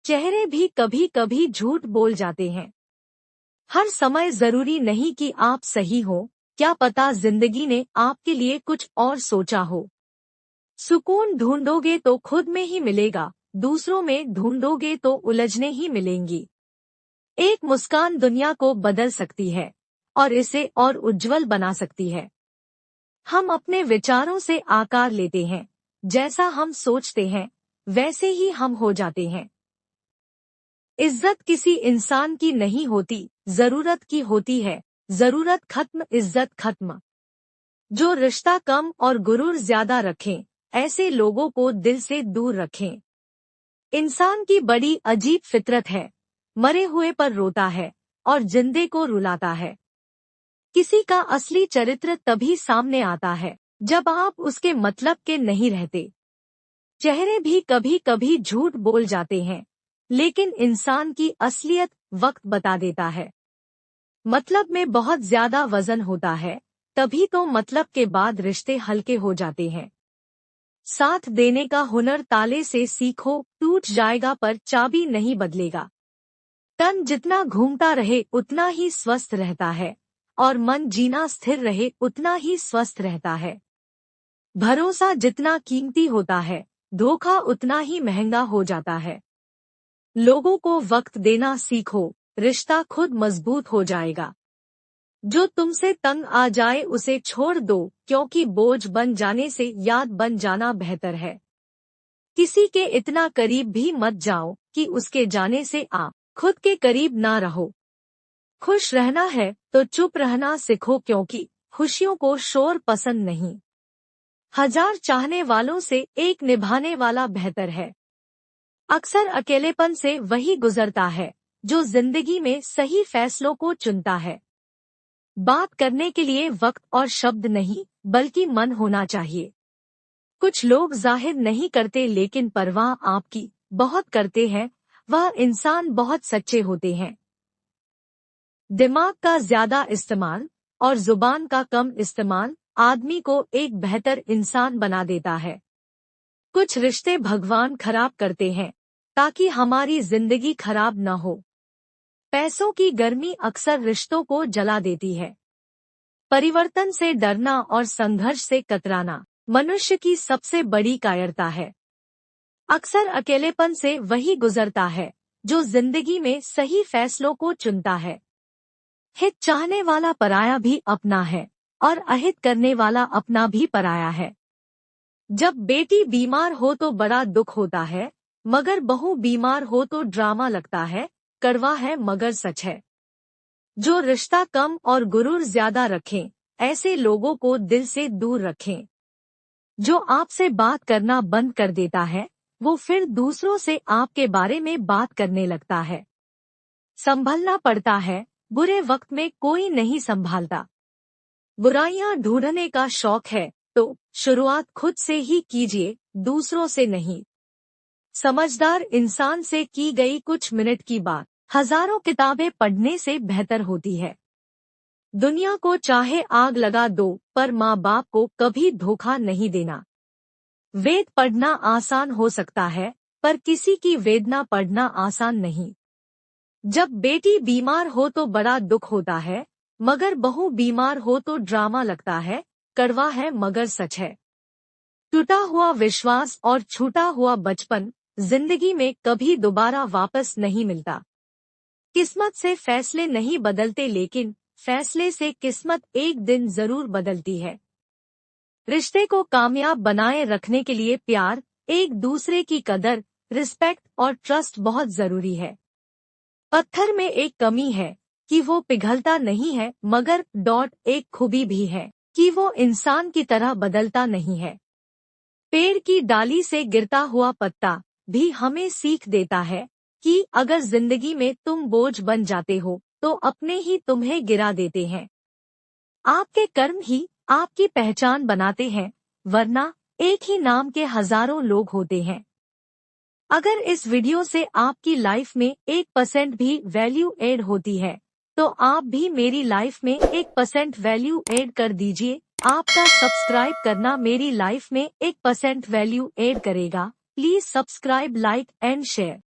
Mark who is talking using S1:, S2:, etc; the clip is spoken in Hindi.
S1: चेहरे भी कभी कभी झूठ बोल जाते हैं। हर समय जरूरी नहीं कि आप सही हो, क्या पता जिंदगी ने आपके लिए कुछ और सोचा हो। सुकून ढूंढोगे तो खुद में ही मिलेगा, दूसरों में ढूंढोगे तो उलझने ही मिलेंगी। एक मुस्कान दुनिया को बदल सकती है और इसे और उज्जवल बना सकती है। हम अपने विचारों से आकार लेते हैं, जैसा हम सोचते हैं वैसे ही हम हो जाते हैं। इज्जत किसी इंसान की नहीं होती, जरूरत की होती है। जरूरत खत्म, इज्जत खत्म। जो रिश्ता कम और गुरूर ज्यादा रखें, ऐसे लोगों को दिल से दूर रखें। इंसान की बड़ी अजीब फितरत है, मरे हुए पर रोता है और जिंदे को रुलाता है। किसी का असली चरित्र तभी सामने आता है जब आप उसके मतलब के नहीं रहते। चेहरे भी कभी कभी झूठ बोल जाते हैं, लेकिन इंसान की असलियत वक्त बता देता है। मतलब में बहुत ज्यादा वजन होता है, तभी तो मतलब के बाद रिश्ते हल्के हो जाते हैं। साथ देने का हुनर ताले से सीखो, टूट जाएगा पर चाबी नहीं बदलेगा। तन जितना घूमता रहे उतना ही स्वस्थ रहता है और मन जीना स्थिर रहे उतना ही स्वस्थ रहता है। भरोसा जितना कीमती होता है, धोखा उतना ही महंगा हो जाता है। लोगों को वक्त देना सीखो, रिश्ता खुद मजबूत हो जाएगा। जो तुमसे तंग आ जाए उसे छोड़ दो, क्योंकि बोझ बन जाने से याद बन जाना बेहतर है। किसी के इतना करीब भी मत जाओ कि उसके जाने से आप खुद के करीब ना रहो। खुश रहना है तो चुप रहना सीखो, क्योंकि खुशियों को शोर पसंद नहीं। हजार चाहने वालों से एक निभाने वाला बेहतर है। अक्सर अकेलेपन से वही गुजरता है जो जिंदगी में सही फैसलों को चुनता है। बात करने के लिए वक्त और शब्द नहीं, बल्कि मन होना चाहिए। कुछ लोग जाहिर नहीं करते, लेकिन परवाह आपकी बहुत करते हैं। वह इंसान बहुत सच्चे होते हैं। दिमाग का ज्यादा इस्तेमाल और जुबान का कम इस्तेमाल आदमी को एक बेहतर इंसान बना देता है। कुछ रिश्ते भगवान खराब करते हैं ताकि हमारी जिंदगी खराब न हो। पैसों की गर्मी अक्सर रिश्तों को जला देती है। परिवर्तन से डरना और संघर्ष से कतराना मनुष्य की सबसे बड़ी कायरता है। अक्सर अकेलेपन से वही गुजरता है जो जिंदगी में सही फैसलों को चुनता है। हित चाहने वाला पराया भी अपना है और अहित करने वाला अपना भी पराया है। जब बेटी बीमार हो तो बड़ा दुख होता है, मगर बहू बीमार हो तो ड्रामा लगता है। कड़वा है मगर सच है। जो रिश्ता कम और गुरूर ज्यादा रखें, ऐसे लोगों को दिल से दूर रखें। जो आपसे बात करना बंद कर देता है, वो फिर दूसरों से आपके बारे में बात करने लगता है। संभलना पड़ता है, बुरे वक्त में कोई नहीं संभालता। बुराइयां ढूंढने का शौक है तो शुरुआत खुद से ही कीजिए, दूसरों से नहीं। समझदार इंसान से की गई कुछ मिनट की बात हजारों किताबें पढ़ने से बेहतर होती है। दुनिया को चाहे आग लगा दो, पर माँ बाप को कभी धोखा नहीं देना। वेद पढ़ना आसान हो सकता है, पर किसी की वेदना पढ़ना आसान नहीं। जब बेटी बीमार हो तो बड़ा दुख होता है, मगर बहू बीमार हो तो ड्रामा लगता है। कड़वा है मगर सच है। टूटा हुआ विश्वास और छूटा हुआ बचपन जिंदगी में कभी दोबारा वापस नहीं मिलता। किस्मत से फैसले नहीं बदलते, लेकिन फैसले से किस्मत एक दिन जरूर बदलती है। रिश्ते को कामयाब बनाए रखने के लिए प्यार, एक दूसरे की कदर, रिस्पेक्ट और ट्रस्ट बहुत जरूरी है। पत्थर में एक कमी है कि वो पिघलता नहीं है, मगर एक खूबी भी है कि वो इंसान की तरह बदलता नहीं है। पेड़ की डाली से गिरता हुआ पत्ता भी हमें सीख देता है कि अगर जिंदगी में तुम बोझ बन जाते हो तो अपने ही तुम्हें गिरा देते हैं। आपके कर्म ही आपकी पहचान बनाते हैं, वरना एक ही नाम के हजारों लोग होते हैं। अगर इस वीडियो से आपकी लाइफ में 1% भी वैल्यू ऐड होती है, तो आप भी मेरी लाइफ में 1% वैल्यू ऐड कर दीजिए। आपका सब्सक्राइब करना मेरी लाइफ में 1% वैल्यू ऐड करेगा। Please subscribe, like and share.